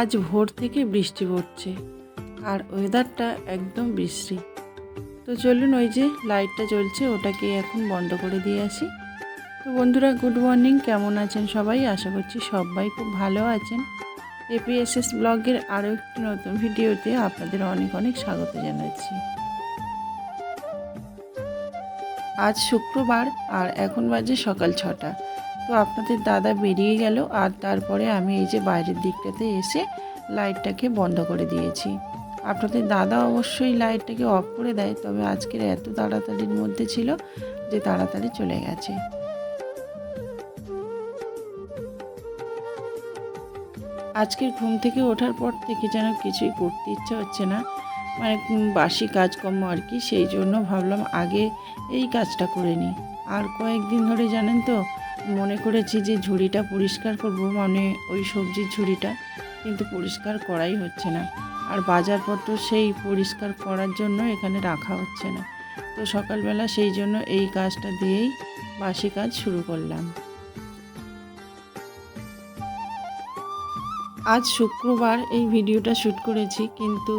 আজ ভোর থেকে বৃষ্টি পড়ছে আর ওয়েদারটা একদম বিশ্রী। তো চলুন, ওই যে লাইটটা জ্বলছে ওটাকে এখন বন্ধ করে দিয়ে আসি। তো বন্ধুরা, গুড মর্নিং, কেমন আছেন সবাই? আশা করছি সবাই খুব ভালো আছেন। এপিএসএস ব্লগের আরও একটি নতুন ভিডিওতে আপনাদের অনেক অনেক স্বাগত জানাচ্ছি। আজ শুক্রবার আর এখন বাজে সকাল 6টা। তো আপনাদের দাদা বেরিয়ে গেল আর তারপরে আমি এই যে বাইরের দিকটাতে এসে লাইটটাকে বন্ধ করে দিয়েছি। আপনাদের দাদা অবশ্যই লাইটটাকে অফ করে দেয়, তবে আজকের এত তাড়াতাড়ির মধ্যে ছিল যে তাড়াতাড়ি চলে গেছে। আজকের ঘুম থেকে ওঠার পর থেকে যেন কিছুই করতে ইচ্ছা হচ্ছে না, মানে বাসি কাজকর্ম আর কি। সেই জন্য ভাবলাম আগে এই কাজটা করে নিই। আর কয়েকদিন ধরে জানেন তো মনে করেছি যে ঝুড়িটা পরিষ্কার করব, মানে ওই সবজির ঝুড়িটা, কিন্তু পরিষ্কার করাই হচ্ছে না। আর বাজারপত্র সেই পরিষ্কার করার জন্য এখানে রাখা হচ্ছে না। তো সকালবেলা সেই জন্য এই কাজটা দিয়েই বাসি কাজ শুরু করলাম। আজ শুক্রবার এই ভিডিওটা শ্যুট করেছি, কিন্তু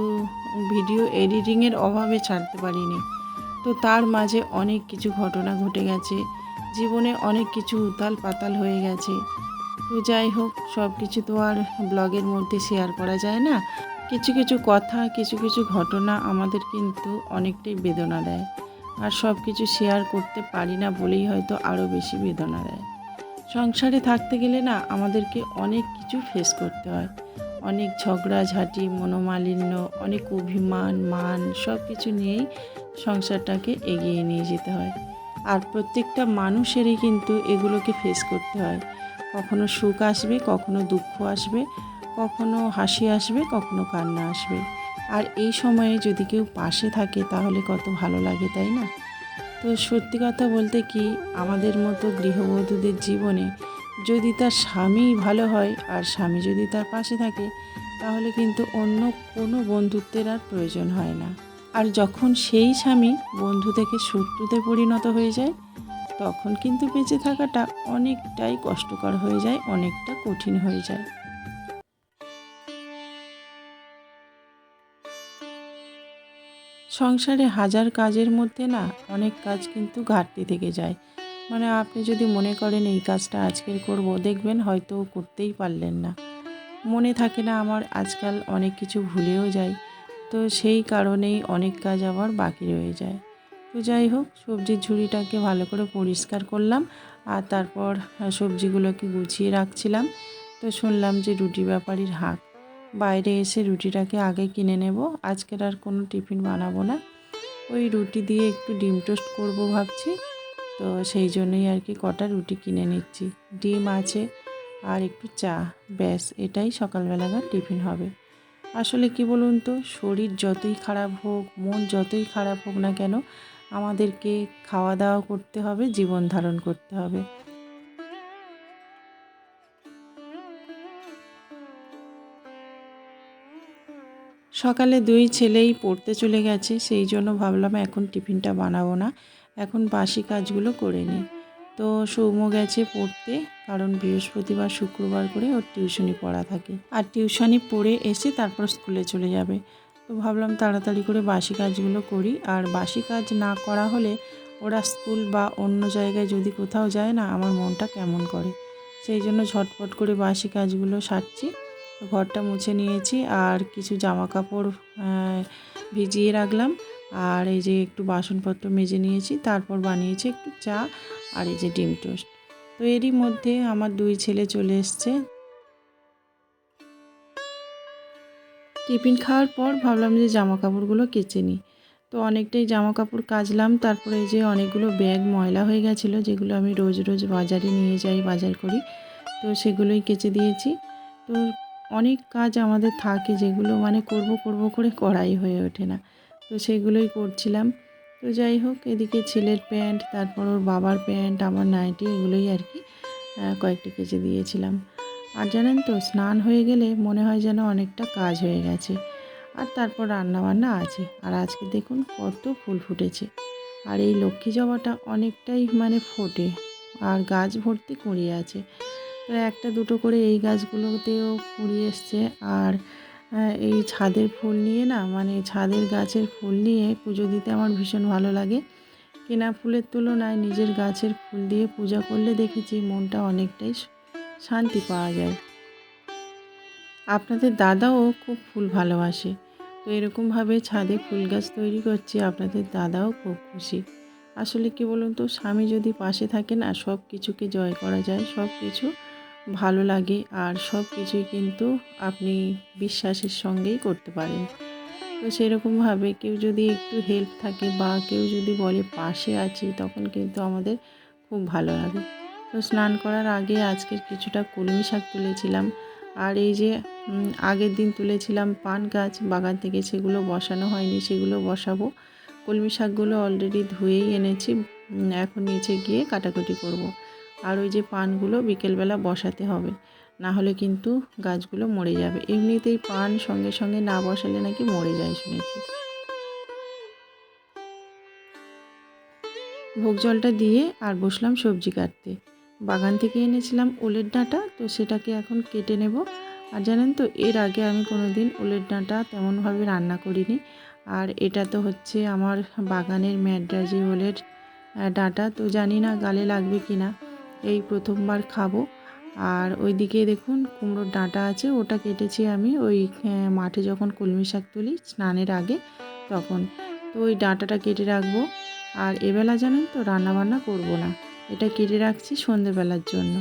ভিডিও এডিটিংয়ের অভাবে ছাড়তে পারিনি। তো তার মাঝে অনেক কিছু ঘটনা ঘটে গেছে, জীবনে অনেক কিছু উতাল পাতাল হয়ে গেছে। তো যাই হোক, সব কিছু তো আর ব্লগের মধ্যে শেয়ার করা যায় না। কিছু কিছু কথা, কিছু কিছু ঘটনা আমাদের কিন্তু অনেকটাই বেদনা দেয়, আর সব কিছু শেয়ার করতে পারি না বলেই হয়তো আরও বেশি বেদনা দেয়। সংসারে থাকতে গেলে না আমাদেরকে অনেক কিছু ফেস করতে হয়, অনেক ঝগড়াঝাঁটি, মনোমালিন্য, অনেক অভিমান, মান, সব কিছু নিয়েই সংসারটাকে এগিয়ে নিয়ে যেতে হয়। আর প্রত্যেকটা মানুষেরই কিন্তু এগুলোকে ফেস করতে হয়। কখনো সুখ আসবে, কখনো দুঃখ আসবে, কখনো হাসি আসবে, কখনো কান্না আসবে। আর এই সময়ে যদি কেউ পাশে থাকে তাহলে কত ভালো লাগে, তাই না? তো সত্যি কথা বলতে কি, আমাদের মতো গৃহবধূদের জীবনে যদি তার স্বামী ভালো হয় আর স্বামী যদি তার পাশে থাকে, তাহলে কিন্তু অন্য কোনো বন্ধুত্বের আর প্রয়োজন হয় না। আর যখন সেই স্বামী বন্ধু থেকে শত্রুতে পরিণত হয়ে যায়, তখন কিন্তু বেঁচে থাকাটা অনেকটাই কষ্টকর হয়ে যায়, অনেকটা কঠিন হয়ে যায়। সংসারে হাজার কাজের মধ্যে না অনেক কাজ কিন্তু ঘাটতি থেকে যায়। মানে আপনি যদি মনে করেন এই কাজটা আজকের করব, দেখবেন হয়তো করতেই পারলেন না। মনে থাকে না আমার, আজকাল অনেক কিছু ভুলেও যাই। তো সেই কারণেই অনেক কাজ আবার বাকি রয়ে যায়। তো যাই হোক, সবজির ঝুড়িটাকে ভালো করে পরিষ্কার করলাম আর তারপর সবজিগুলোকে গুছিয়ে রাখছিলাম। তো শুনলাম যে রুটি ব্যাপারীর হাঁক। বাইরে এসে রুটিটাকে আগে কিনে নেব, আজকের আর কোনো টিফিন বানাবো না। ওই রুটি দিয়ে একটু ডিম টোস্ট করব ভাবছি। তো সেই জন্যই আর কি কটা রুটি কিনে নিচ্ছি। ডিম আছে আর একটু চা, ব্যাস এটাই সকালবেলাকার টিফিন হবে। আসলে কি বলুন তো, শরীর যতই খারাপ হোক, মন যতই খারাপ হোক না কেন, আমাদেরকে খাওয়া দাওয়া করতে হবে, জীবন ধারণ করতে হবে। সকালে দুই ছেলেই পড়তে চলে গেছে, সেই জন্য ভাবলাম এখন টিফিনটা বানাবো না, এখন বাসি কাজগুলো করে নিই। তো সৌম্য গেছে পড়তে, কারণ বৃহস্পতিবার শুক্রবার করে ওর টিউশনি পড়া থাকে, আর টিউশনি পড়ে এসে তারপর স্কুলে চলে যাবে। তো ভাবলাম তাড়াতাড়ি করে বাসি কাজগুলো করি, আর বাসি কাজ না করা হলে ওরা স্কুল বা অন্য জায়গায় যদি কোথাও যায় না, আমার মনটা কেমন করে। সেই জন্য ঝটপট করে বাসি কাজগুলো সারছি। ঘরটা মুছে নিয়েছি আর কিছু জামা কাপড় ভিজিয়ে রাখলাম, আর এই যে একটু বাসনপত্র মেজে নিয়েছি, তারপর বানিয়েছি একটু চা আর এই যে ডিম টোস্ট। তো এরই মধ্যে আমার দুই ছেলে চলে এসছে। টিফিন খাওয়ার পর ভাবলাম যে জামা কাপড়গুলো কেচে নিই। তো অনেকটাই জামা কাপড় কাচলাম, তারপরে এই যে অনেকগুলো ব্যাগ ময়লা হয়ে গেছিলো, যেগুলো আমি রোজ রোজ বাজারে নিয়ে যাই, বাজার করি। তো সেগুলোই কেচে দিয়েছি। তো অনেক কাজ আমাদের থাকে যেগুলো মানে করব করব করে করাই হয়ে ওঠে না। তো সেগুলোই করছিলাম। তো যাই হোক, এদিকে ছেলের প্যান্ট, তারপর ওর বাবার প্যান্ট, আমার নাইটি, এগুলোই আর কি কয়েকটা কেচে দিয়েছিলাম। আর জানেন তো, স্নান হয়ে গেলে মনে হয় যেন অনেকটা কাজ হয়ে গেছে। আর তারপর রান্নাবান্না আছে। আর আজকে দেখুন কত ফুল ফুটেছে। আর এই লক্ষ্মী জবাটা অনেকটাই মানে ফোটে, আর গাছ ভর্তি কুঁড়ি আছে। তো একটা দুটো করে এই গাছগুলোতেও কুড়ি এসছে। আর এই ছাদের ফুল নিয়ে না, মানে ছাদের গাছের ফুল নিয়ে পুজো দিতে আমার ভীষণ ভালো লাগে। কেনা ফুলের তুলনায় নিজের গাছের ফুল দিয়ে পূজা করলে দেখেছি মনটা অনেকটাই শান্তি পাওয়া যায়। আপনাদের দাদাও খুব ফুল ভালোবাসে, তো এরকমভাবে ছাদে ফুল গাছ তৈরি করছে, আপনাদের দাদাও খুব খুশি। আসলে কি বলুন তো, স্বামী যদি পাশে থাকে না, সব কিছুকে জয় করা যায়, সব কিছু ভালো লাগে, আর সব কিছুই কিন্তু আপনি বিশ্বাসের সঙ্গেই করতে পারেন। তো সেরকমভাবে কেউ যদি একটু হেল্প থাকে বা কেউ যদি বলে পাশে আছি, তখন কিন্তু আমাদের খুব ভালো লাগে। তো স্নান করার আগে আজকের কিছুটা কলমি শাক তুলেছিলাম। আর এই যে আগের দিন তুলেছিলাম পান গাছ বাগান থেকে, সেগুলো বসানো হয়নি, সেগুলো বসাবো। কলমি শাকগুলো অলরেডি ধুয়েই এনেছি, এখন নিচে গিয়ে কাটাকুটি করব। আর ওই যে পানগুলো বিকেলবেলা বসাতে হবে, না হলে কিন্তু গাছগুলো মরে যাবে। এমনিতেই পান সঙ্গে সঙ্গে না বসালে নাকি মরে যায় শুনেছি। ভোগ জলটা দিয়ে আর বসলাম সবজি কাটতে। বাগান থেকে এনেছিলাম ওলের ডাঁটা, তো সেটাকে এখন কেটে নেব। আর জানেন তো, এর আগে আমি কোনো দিন ওলের ডাঁটা তেমনভাবে রান্না করিনি। আর এটা তো হচ্ছে আমার বাগানের ম্যাডরাজি ওলের ডাঁটা, তো জানি না গালে লাগবে কি না, এই প্রথমবার খাবো। আর ওইদিকে দেখুন কুমড়োর ডাঁটা আছে, ওটা কেটেছি আমি ওই মাঠে যখন কলমি শাক তুলি স্নানের আগে তখন। তো ওই ডাঁটাটা কেটে রাখবো। আর এবেলা জানেন তো রান্নাবান্না করব না, এটা কেটে রাখছি সন্ধেবেলার জন্য।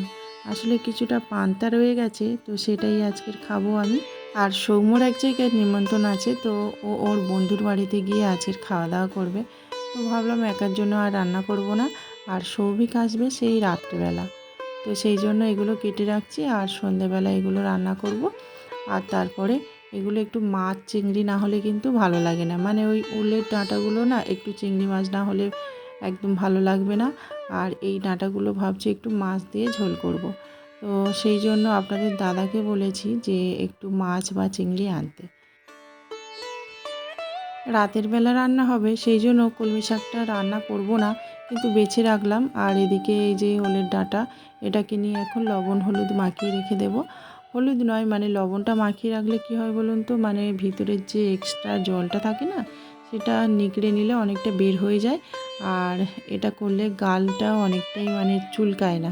আসলে কিছুটা পান্তা রয়ে গেছে, তো সেটাই আজকের খাবো আমি। আর সৌম্যর এক জায়গায় নিমন্ত্রণ আছে, তো ও ওর বন্ধুর বাড়িতে গিয়ে আজকের খাওয়া দাওয়া করবে। তো ভাবলাম একার জন্য আর রান্না করব না, আর সৌভিক আসবে সেই রাত্রেবেলা। তো সেই জন্য এগুলো কেটে রাখছি, আর সন্ধেবেলা এগুলো রান্না করব। আর তারপরে এগুলো একটু মাছ চিংড়ি না হলে কিন্তু ভালো লাগে না, মানে ওই উলের ডাঁটাগুলো না একটু চিংড়ি মাছ না হলে একদম ভালো লাগবে না। আর এই ডাঁটাগুলো ভাবছি একটু মাছ দিয়ে ঝোল করব। তো সেই জন্য আপনাদের দাদাকে বলেছি যে একটু মাছ বা চিংড়ি আনতে। রাতের বেলা রান্না হবে, সেই জন্য কলমি শাকটা রান্না করব না, কিন্তু বেছে রাখলাম। আর এদিকে এই যে ওলের ডাঁটা, এটাকে নিয়ে এখন লবণ হলুদ মাখিয়ে রেখে দেব। হলুদ নয়, মানে লবণটা মাখিয়ে রাখলে কি হয় বলুন তো, মানে ভিতরের যে এক্সট্রা জলটা থাকে না, সেটা নিগড়ে নিলে অনেকটা বের হয়ে যায়। আর এটা করলে গালটা অনেকটাই মানে চুলকায় না।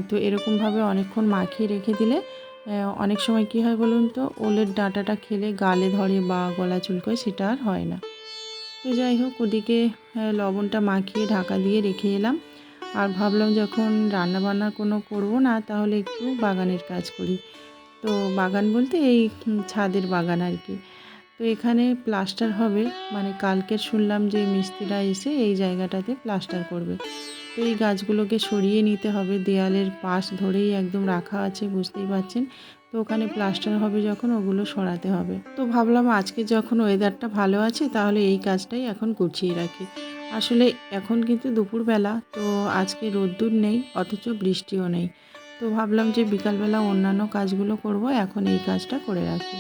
তো এরকমভাবে অনেকক্ষণ মাখিয়ে রেখে দিলে অনেক সময় কী হয় বলুন তো, ওলের ডাঁটাটা খেলে গালে ধরে বা গলা চুলকোয়, সেটা আর হয় না। তো যাই হোক, ওদিকে লবণটা মাখিয়ে ঢাকা দিয়ে রেখে এলাম। আর ভাবলাম যখন রান্নাবান্না কোনো করব না, তাহলে একটু বাগানের কাজ করি। তো বাগান বলতে এই ছাদের বাগান আর কি। তো এখানে প্লাস্টার হবে, মানে কালকের শুনলাম যে মিস্ত্রিরা এসে এই জায়গাটাতে প্লাস্টার করবে। তো এই গাছগুলোকে সরিয়ে নিতে হবে, দেয়ালের পাশ ধরেই একদম রাখা আছে, বুঝতেই পারছেন। তো ওখানে প্লাস্টার হবে যখন, ওগুলো সরাতে হবে। তো ভাবলাম আজকে যখন ওয়েদারটা ভালো আছে, তাহলে এই কাজটাই এখন গুছিয়ে রাখি। আসলে এখন কিন্তু দুপুরবেলা, তো আজকে রোদ্দুর নেই, অথচ বৃষ্টিও নেই। তো ভাবলাম যে বিকালবেলা অন্যান্য কাজগুলো করব, এখন এই কাজটা করে রাখি।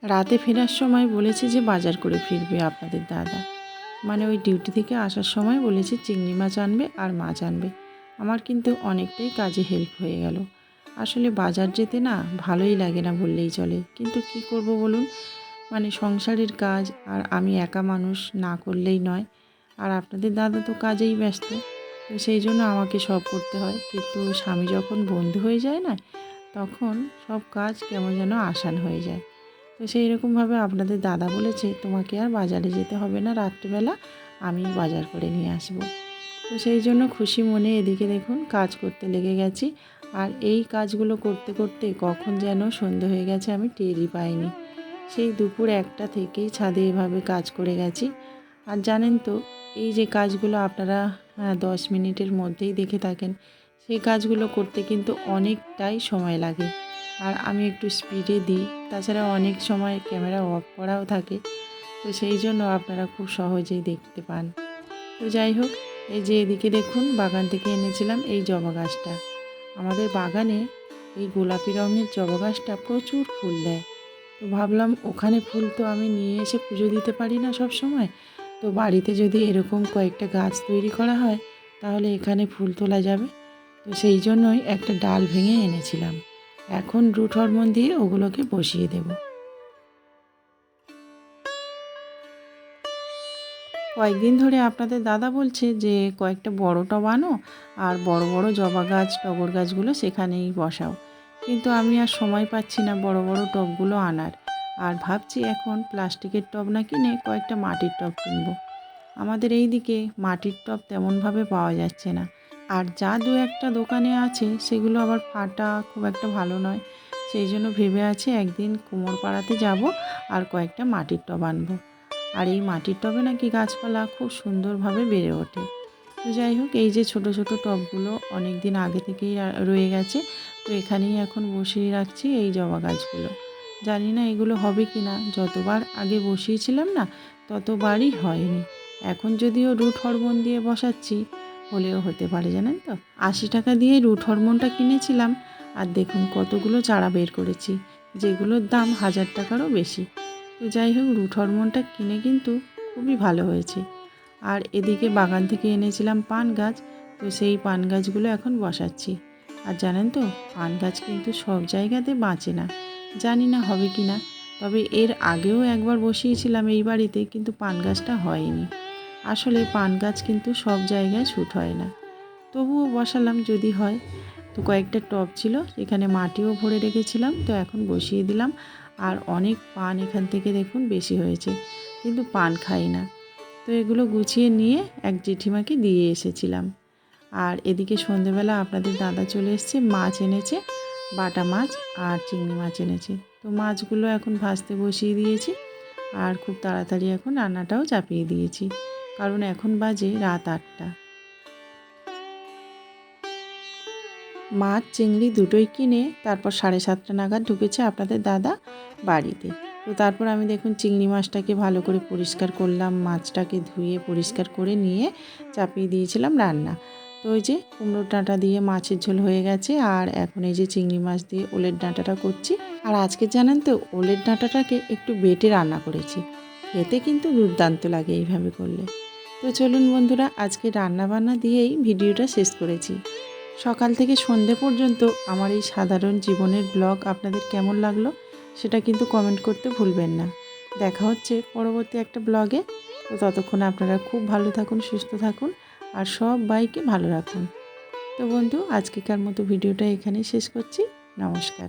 রাতে ফেরার সময় বলেছে যে বাজার করে ফিরবে আপনাদের দাদা, মানে ওই ডিউটি থেকে আসার সময় বলেছে চিংড়ি মাছ আনবে আর মাছ আনবে। আমার কিন্তু অনেকটাই কাজে হেল্প হয়ে গেল। আসলে বাজার যেতে না ভালোই লাগে না বললেই চলে, কিন্তু কি করব বলুন, মানে সংসারের কাজ, আর আমি একা মানুষ, না করলেই নয়। আর আপনাদের দাদা তো কাজেই ব্যস্ত, তো সেই জন্য আমাকে সব করতে হয়। কিন্তু স্বামী যখন বন্ধু হয়ে যায় না, তখন সব কাজ কেমন যেন আসান হয়ে যায়। তো সেই রকমভাবে আপনাদের দাদা বলেছে তোমাকে আর বাজারে যেতে হবে না, রাত্রিবেলা আমি বাজার করে নিয়ে আসব। তো সেই জন্য খুশি মনে এদিকে দেখুন কাজ করতে লেগে গেছি। আর এই কাজগুলো করতে করতে কখন যেন সন্ধে হয়ে গেছে আমি টেরই পাইনি। সেই দুপুর 1টা থেকেই ছাদে এভাবে কাজ করে গেছি। আর জানেন তো, এই যে কাজগুলো আপনারা 10 মিনিটের মধ্যেই দেখে থাকেন, সেই কাজগুলো করতে কিন্তু অনেকটাই সময় লাগে। আর আমি একটু স্পিডে দিই, তাছাড়া অনেক সময় ক্যামেরা অফ করাও থাকে, তো সেই জন্য আপনারা খুব সহজেই দেখতে পান। তো যাই হোক, এই যে এদিকে দেখুন বাগান থেকে এনেছিলাম এই জবা গাছটা। আমাদের বাগানে এই গোলাপি রঙের জবা গাছটা প্রচুর ফুল দেয়। তো ভাবলাম ওখানে ফুল তো আমি নিয়ে এসে পুজো দিতে পারি না সব সময়, তো বাড়িতে যদি এরকম কয়েকটা গাছ তৈরি করা হয়, তাহলে এখানে ফুল তোলা যাবে। তো সেই জন্যই একটা ডাল ভেঙে এনেছিলাম। এখন রুট হরমোন দিয়ে ওগুলোকে বসিয়ে দেব। কয়েকদিন ধরে আপনাদের দাদা বলছে যে কয়েকটা বড় টব আনো আর বড় বড় জবা গাছ টগর গাছগুলো সেখানেই বসাও, কিন্তু আমি আর সময় পাচ্ছি না বড় বড় টবগুলো আনার। আর ভাবছি এখন প্লাস্টিকের টব না কিনে কয়েকটা মাটির টব কিনবো। আমাদের এই দিকে মাটির টব তেমনভাবে পাওয়া যাচ্ছে না, আর যা দু একটা দোকানে আছে সেগুলো আবার ফাটা, খুব একটা ভালো নয়। সেই জন্য ভেবে আছে একদিন কুমোরপাড়াতে যাব আর কয়েকটা মাটির টব আনবো। আর এই মাটির টবে নাকি গাছপালা খুব সুন্দরভাবে বেড়ে ওঠে। তো যাই হোক, এই যে ছোট ছোট টবগুলো অনেক দিন আগে থেকেই রয়ে গেছে, তো এখানেই এখন বসিয়ে রাখছি এই জবা গাছগুলো। জানি না এগুলো হবে কি না, যতবার আগে বসিয়েছিলাম না ততবারই হয়নি। এখন যদিও রুট হরমোন দিয়ে বসাচ্ছি, হলেও হতে পারে জানেন তো। 80 টাকা দিয়ে রুট হরমোনটা কিনেছিলাম, আর দেখুন কতগুলো চারা বের করেছি, যেগুলোর দাম 1000 টাকারও বেশি। তো যাই হোক, রুট হরমোনটা কিনে কিন্তু খুবই ভালো হয়েছে। আর এদিকে বাগান থেকে এনেছিলাম পান গাছ, তো সেই পান গাছগুলো এখন বসাচ্ছি। আর জানেন তো, পান গাছ কিন্তু সব জায়গাতে বাঁচে না, জানি না হবে কি না। তবে এর আগেও একবার বসিয়েছিলাম এই বাড়িতে, কিন্তু পান গাছটা হয়নি। আসলে পান গাছ কিন্তু সব জায়গায় শ্যুট হয় না, তবুও বসালাম যদি হয়। তো কয়েকটা টব ছিল, এখানে মাটিও ভরে রেখেছিলাম, তো এখন বসিয়ে দিলাম। আর অনেক পান এখান থেকে দেখুন বেশি হয়েছে, কিন্তু পান খাই না। তো এগুলো গুছিয়ে নিয়ে এক জেঠিমাকে দিয়ে এসেছিলাম। আর এদিকে সন্ধেবেলা আপনাদের দাদা চলে এসেছে, মাছ এনেছে, বাটা মাছ আর চিংড়ি মাছ এনেছে। তো মাছগুলো এখন ভাজতে বসিয়ে দিয়েছি, আর খুব তাড়াতাড়ি এখন রান্নাটাও চাপিয়ে দিয়েছি, কারণ এখন বাজে রাত 8টা। মাছ চিংড়ি দুটোই কিনে তারপর 7:30 নাগাদ ঢুকেছে আপনাদের দাদা বাড়িতে। তো তারপর আমি দেখুন চিংড়ি মাছটাকে ভালো করে পরিষ্কার করলাম, মাছটাকে ধুয়ে পরিষ্কার করে নিয়ে চাপিয়ে দিয়েছিলাম রান্না। তো ওই যে কুমড়োর ডাঁটা দিয়ে মাছের ঝোল হয়ে গেছে, আর এখন এই যে চিংড়ি মাছ দিয়ে ওলের ডাঁটাটা করছি। আর আজকে জানেন তো, ওলের ডাঁটাটাকে একটু বেটে রান্না করেছি, খেতে কিন্তু দুর্দান্ত লাগে এইভাবে করলে। তো চলুন বন্ধুরা, আজকে রান্নাবান্না দিয়েই ভিডিওটা শেষ করেছি। সকাল থেকে সন্ধে পর্যন্ত আমার এই সাধারণ জীবনের ব্লগ আপনাদের কেমন লাগলো সেটা কিন্তু কমেন্ট করতে ভুলবেন না। দেখা হচ্ছে পরবর্তী একটা ব্লগে। তো ততক্ষণ আপনারা খুব ভালো থাকুন, সুস্থ থাকুন, আর সবাইকে ভালো রাখুন। তো বন্ধু, আজকেকার মতো ভিডিওটা এখানেই শেষ করছি। নমস্কার।